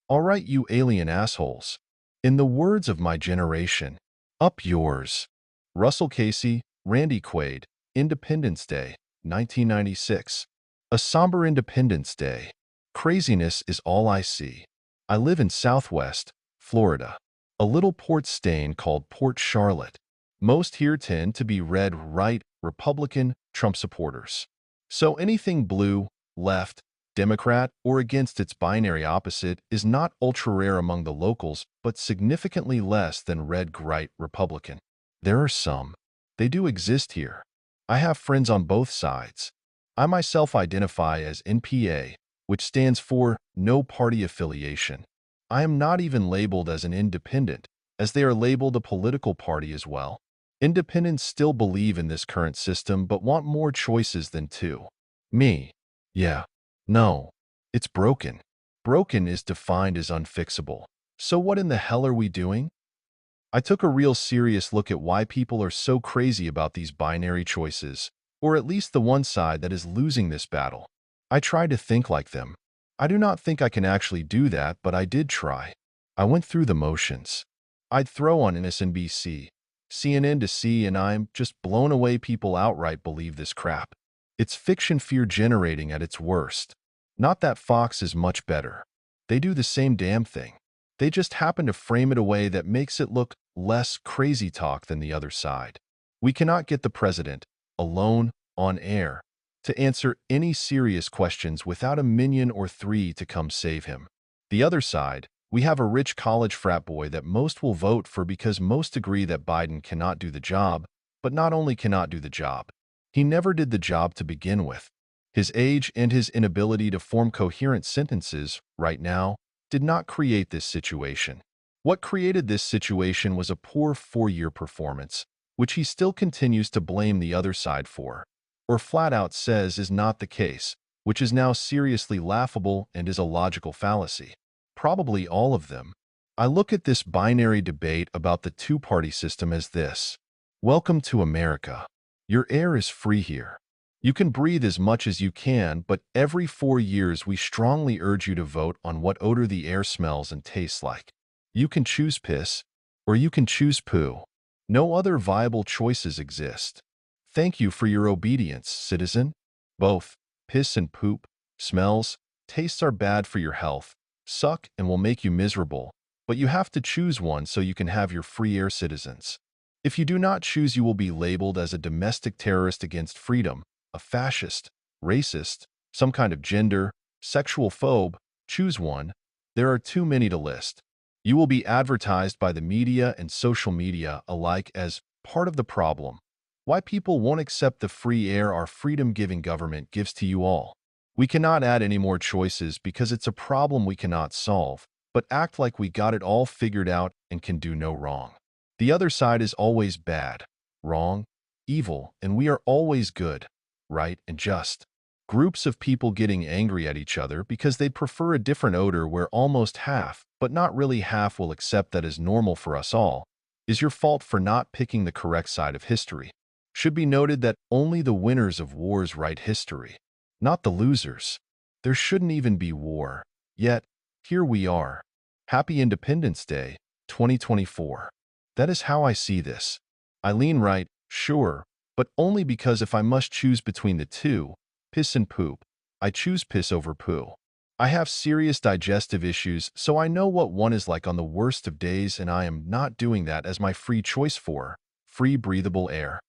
All right, you alien assholes. In the words of my generation, up yours. Russell Casey, Randy Quaid, Independence Day, 1996. A somber Independence Day. Craziness is all I see. I live in Southwest Florida, a little port stain called Port Charlotte. Most here tend to be red, right, Republican, Trump supporters. So anything blue, left, Democrat, or against its binary opposite is not ultra-rare among the locals, but significantly less than red, right, Republican. There are some. They do exist here. I have friends on both sides. I myself identify as NPA, which stands for no party affiliation. I am not even labeled as an independent, as they are labeled a political party as well. Independents still believe in this current system but want more choices than two. Me. Yeah. No. It's broken. Broken is defined as unfixable. So what in the hell are we doing? I took a real serious look at why people are so crazy about these binary choices, or at least the one side that is losing this battle. I tried to think like them. I do not think I can actually do that, but I did try. I went through the motions. I'd throw on MSNBC, CNN to see, and I'm just blown away people outright believe this crap. It's fiction fear generating at its worst. Not that Fox is much better. They do the same damn thing. They just happen to frame it a way that makes it look less crazy talk than the other side. We cannot get the president, alone, on air, to answer any serious questions without a minion or three to come save him. The other side, we have a rich college frat boy that most will vote for because most agree that Biden cannot do the job, but not only cannot do the job, he never did the job to begin with. His age and his inability to form coherent sentences right now did not create this situation. What created this situation was a poor four-year performance, which he still continues to blame the other side for, or flat out says is not the case, which is now seriously laughable and is a logical fallacy. Probably all of them. I look at this binary debate about the two-party system as this. Welcome to America. Your air is free here. You can breathe as much as you can, but every 4 years we strongly urge you to vote on what odor the air smells and tastes like. You can choose piss, or you can choose poo. No other viable choices exist. Thank you for your obedience, citizen. Both piss and poop, smells, tastes are bad for your health, suck and will make you miserable, but you have to choose one so you can have your free air, citizens. If you do not choose, you will be labeled as a domestic terrorist against freedom, a fascist, racist, some kind of gender, sexual phobe. Choose one. There are too many to list. You will be advertised by the media and social media alike as part of the problem. Why people won't accept the free air our freedom-giving government gives to you all. We cannot add any more choices because it's a problem we cannot solve, but act like we got it all figured out and can do no wrong. The other side is always bad, wrong, evil, and we are always good, right, and just. Groups of people getting angry at each other because they'd prefer a different odor where almost half, but not really half, will accept that as normal for us all, is your fault for not picking the correct side of history. Should be noted that only the winners of wars write history, not the losers. There shouldn't even be war. Yet, here we are. Happy Independence Day, 2024. That is how I see this. I lean right, sure, but only because if I must choose between the two, piss and poop, I choose piss over poo. I have serious digestive issues, so I know what one is like on the worst of days, and I am not doing that as my free choice for free breathable air.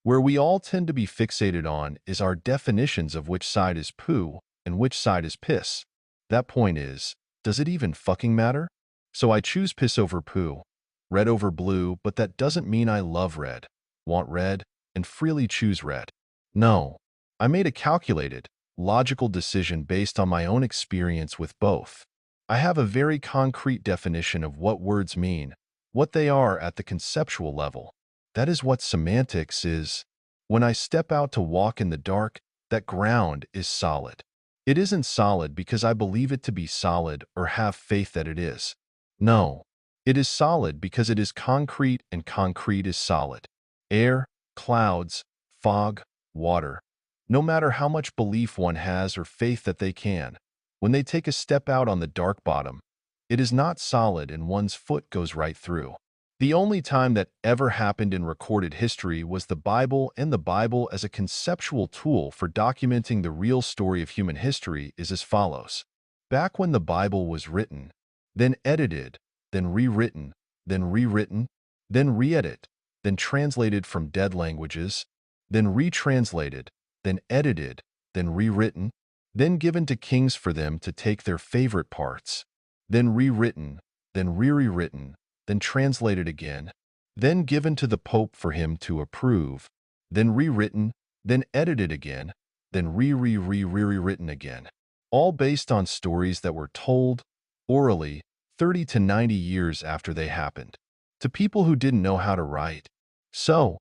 Where we all tend to be fixated on is our definitions of which side is poo and which side is piss. That point is, does it even fucking matter? So I choose piss over poo, red over blue, but that doesn't mean I love red, want red, and freely choose red. No, I made a calculated, logical decision based on my own experience with both. I have a very concrete definition of what words mean, what they are at the conceptual level. That is what semantics is. When I step out to walk in the dark, that ground is solid. It isn't solid because I believe it to be solid or have faith that it is. No, it is solid because it is concrete, and concrete is solid. Air, clouds, fog, water. No matter how much belief one has or faith that they can, when they take a step out on the dark bottom, It is not solid and one's foot goes right through. The only time that ever happened in recorded history was the Bible, and the Bible as a conceptual tool for documenting the real story of human history is as follows. Back when the Bible was written, then edited, then rewritten, then rewritten, then re-edit, then translated from dead languages, then retranslated, then edited, then rewritten, then given to kings for them to take their favorite parts, then rewritten, then rewritten, then translated again, then given to the Pope for him to approve, then rewritten, then edited again, then rewritten again. All based on stories that were told, orally, 30 to 90 years after they happened, to people who didn't know how to write. So,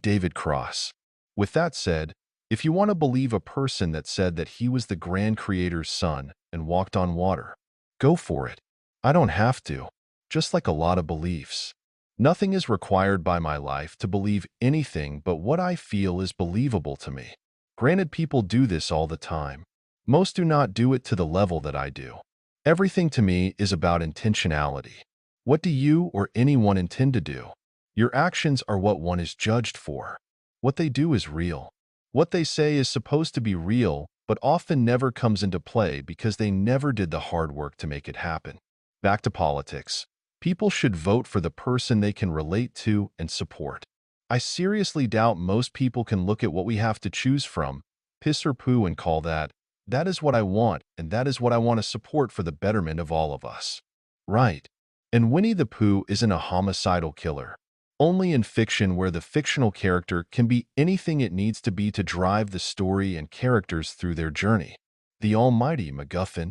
David Cross. With that said, if you want to believe a person that said that he was the grand creator's son and walked on water, go for it. I don't have to. Just like a lot of beliefs. Nothing is required by my life to believe anything but what I feel is believable to me. Granted, people do this all the time. Most do not do it to the level that I do. Everything to me is about intentionality. What do you or anyone intend to do? Your actions are what one is judged for. What they do is real. What they say is supposed to be real, but often never comes into play because they never did the hard work to make it happen. Back to politics. People should vote for the person they can relate to and support. I seriously doubt most people can look at what we have to choose from, piss or poo, and call that is what I want, and that is what I want to support for the betterment of all of us. Right. And Winnie the Pooh isn't a homicidal killer. Only in fiction, where the fictional character can be anything it needs to be to drive the story and characters through their journey. The almighty MacGuffin.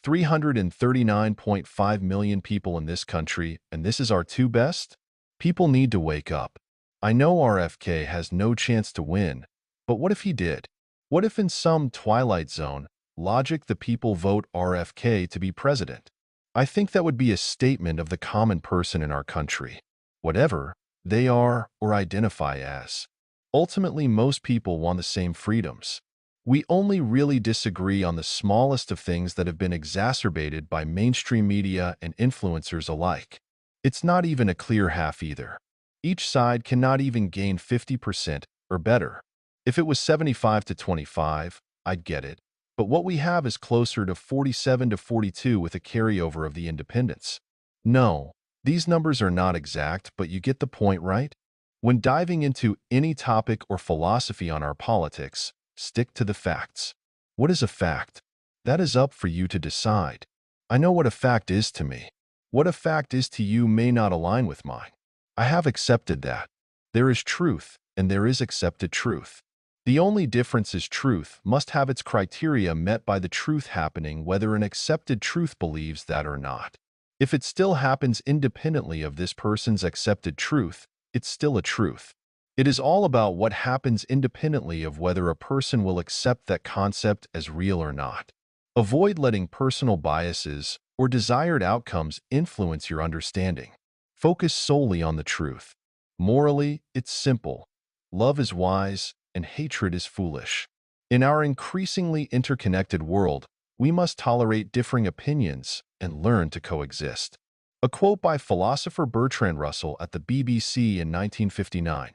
339.5 million people in this country, and this is our two best? People need to wake up. I know RFK has no chance to win, but what if he did? What if in some twilight zone logic the people vote RFK to be president? I think that would be a statement of the common person in our country, whatever they are or identify as. Ultimately, most people want the same freedoms. We only really disagree on the smallest of things that have been exacerbated by mainstream media and influencers alike. It's not even a clear half either. Each side cannot even gain 50% or better. If it was 75 to 25, I'd get it. But what we have is closer to 47 to 42 with a carryover of the independents. No, these numbers are not exact, but you get the point, right? When diving into any topic or philosophy on our politics, stick to the facts. What is a fact? That is up for you to decide. I know what a fact is to me. What a fact is to you may not align with mine. I have accepted that. There is truth, and there is accepted truth. The only difference is truth must have its criteria met by the truth happening, whether an accepted truth believes that or not. If it still happens independently of this person's accepted truth, it's still a truth. It is all about what happens independently of whether a person will accept that concept as real or not. Avoid letting personal biases or desired outcomes influence your understanding. Focus solely on the truth. Morally, it's simple. Love is wise, and hatred is foolish. In our increasingly interconnected world, we must tolerate differing opinions and learn to coexist. A quote by philosopher Bertrand Russell at the BBC in 1959.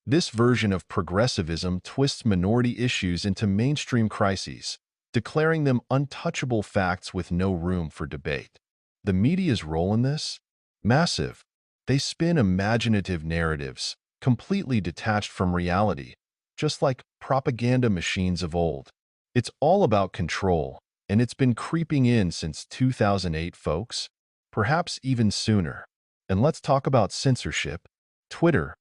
This version of progressivism twists minority issues into mainstream crises, declaring them untouchable facts with no room for debate. The media's role in this? Massive. They spin imaginative narratives, completely detached from reality, just like propaganda machines of old. It's all about control, and it's been creeping in since 2008, folks. Perhaps even sooner. And let's talk about censorship. Twitter,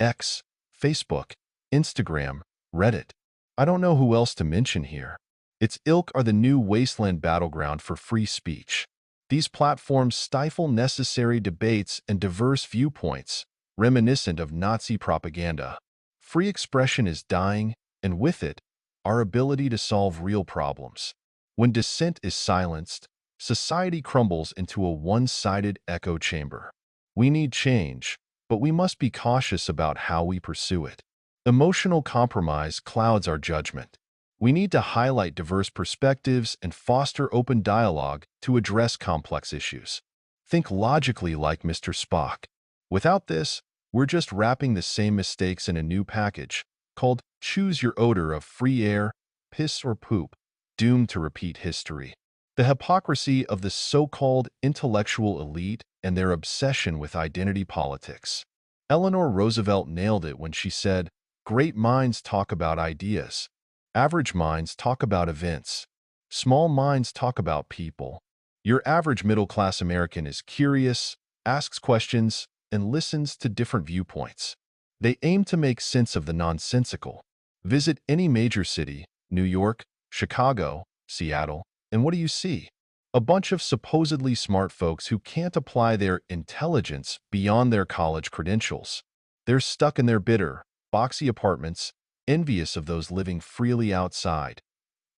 X, Facebook, Instagram, Reddit. I don't know who else to mention here. Its ilk are the new wasteland battleground for free speech. These platforms stifle necessary debates and diverse viewpoints, reminiscent of Nazi propaganda. Free expression is dying, and with it, our ability to solve real problems. When dissent is silenced, society crumbles into a one-sided echo chamber. We need change, but we must be cautious about how we pursue it. Emotional compromise clouds our judgment. We need to highlight diverse perspectives and foster open dialogue to address complex issues. Think logically like Mr. Spock. Without this, we're just wrapping the same mistakes in a new package called Choose Your Odor of Free Air, Piss or Poop, doomed to repeat history. The hypocrisy of the so-called intellectual elite and their obsession with identity politics. Eleanor Roosevelt nailed it when she said, "Great minds talk about ideas. Average minds talk about events. Small minds talk about people." Your average middle-class American is curious, asks questions, and listens to different viewpoints. They aim to make sense of the nonsensical. Visit any major city, New York, Chicago, Seattle, and what do you see? A bunch of supposedly smart folks who can't apply their intelligence beyond their college credentials. They're stuck in their bitter, boxy apartments, envious of those living freely outside,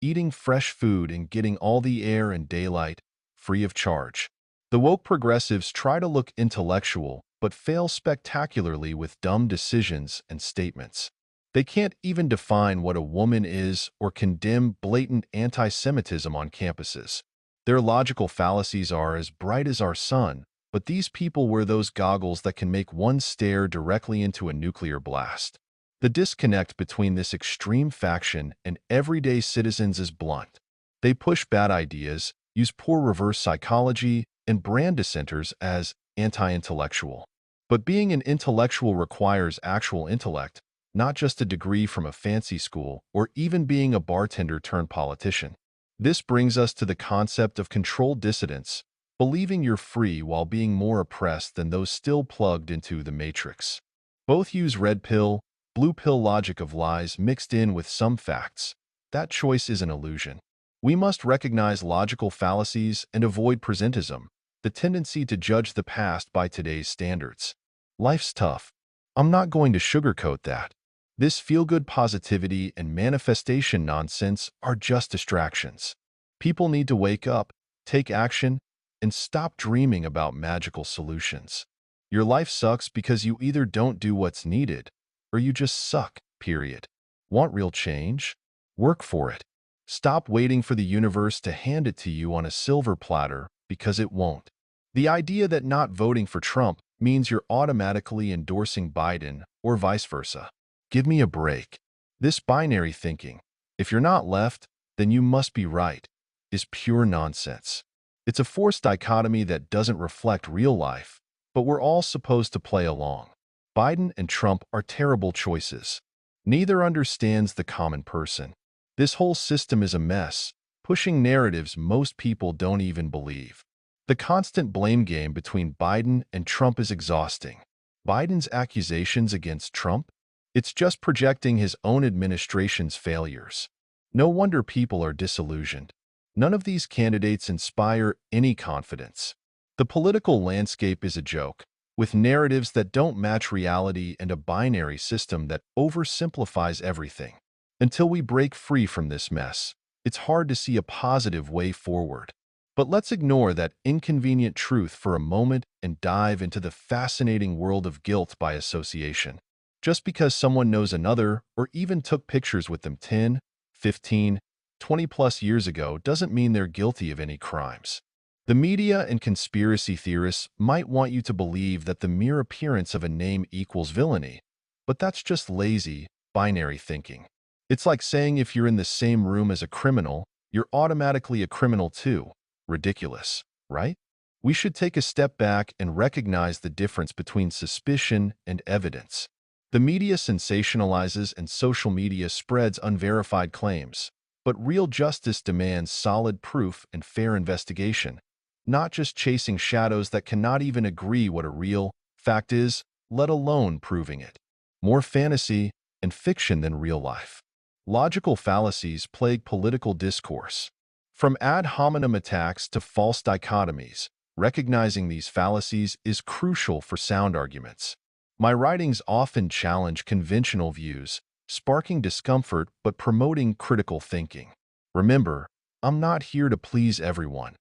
eating fresh food and getting all the air and daylight free of charge. The woke progressives try to look intellectual, but fail spectacularly with dumb decisions and statements. They can't even define what a woman is or condemn blatant anti-Semitism on campuses. Their logical fallacies are as bright as our sun, but these people wear those goggles that can make one stare directly into a nuclear blast. The disconnect between this extreme faction and everyday citizens is blunt. They push bad ideas, use poor reverse psychology, and brand dissenters as anti-intellectual. But being an intellectual requires actual intellect, not just a degree from a fancy school or even being a bartender turned politician. This brings us to the concept of controlled dissidence, believing you're free while being more oppressed than those still plugged into the matrix. Both use red pill, blue pill logic of lies mixed in with some facts. That choice is an illusion. We must recognize logical fallacies and avoid presentism, the tendency to judge the past by today's standards. Life's tough. I'm not going to sugarcoat that. This feel-good positivity and manifestation nonsense are just distractions. People need to wake up, take action, and stop dreaming about magical solutions. Your life sucks because you either don't do what's needed, or you just suck, period. Want real change? Work for it. Stop waiting for the universe to hand it to you on a silver platter, because it won't. The idea that not voting for Trump means you're automatically endorsing Biden or vice versa. Give me a break. This binary thinking, if you're not left, then you must be right, is pure nonsense. It's a forced dichotomy that doesn't reflect real life, but we're all supposed to play along. Biden and Trump are terrible choices. Neither understands the common person. This whole system is a mess, pushing narratives most people don't even believe. The constant blame game between Biden and Trump is exhausting. Biden's accusations against Trump? It's just projecting his own administration's failures. No wonder people are disillusioned. None of these candidates inspire any confidence. The political landscape is a joke, with narratives that don't match reality and a binary system that oversimplifies everything. Until we break free from this mess, it's hard to see a positive way forward. But let's ignore that inconvenient truth for a moment and dive into the fascinating world of guilt by association. Just because someone knows another or even took pictures with them 10, 15, 20 plus years ago doesn't mean they're guilty of any crimes. The media and conspiracy theorists might want you to believe that the mere appearance of a name equals villainy, but that's just lazy, binary thinking. It's like saying if you're in the same room as a criminal, you're automatically a criminal too. Ridiculous, right? We should take a step back and recognize the difference between suspicion and evidence. The media sensationalizes and social media spreads unverified claims, but real justice demands solid proof and fair investigation, not just chasing shadows that cannot even agree what a real fact is, let alone proving it. More fantasy and fiction than real life. Logical fallacies plague political discourse. From ad hominem attacks to false dichotomies, recognizing these fallacies is crucial for sound arguments. My writings often challenge conventional views, sparking discomfort but promoting critical thinking. Remember, I'm not here to please everyone.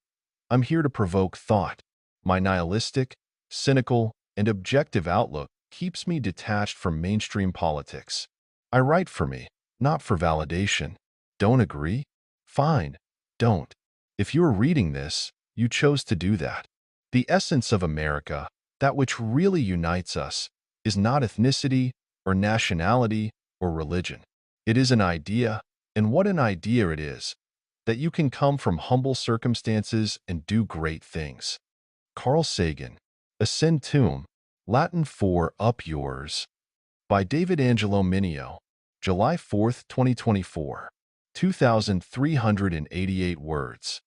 I'm here to provoke thought. My nihilistic, cynical, and objective outlook keeps me detached from mainstream politics. I write for me, not for validation. Don't agree? Fine, don't. If you're reading this, you chose to do that. The essence of America, that which really unites us, is not ethnicity or nationality or religion. It is an idea, and what an idea it is, that you can come from humble circumstances and do great things. Carl Sagan, Ascentum, Latin for Up Yours, by David Angelo Mineo, July 4, 2024. 2,388 words.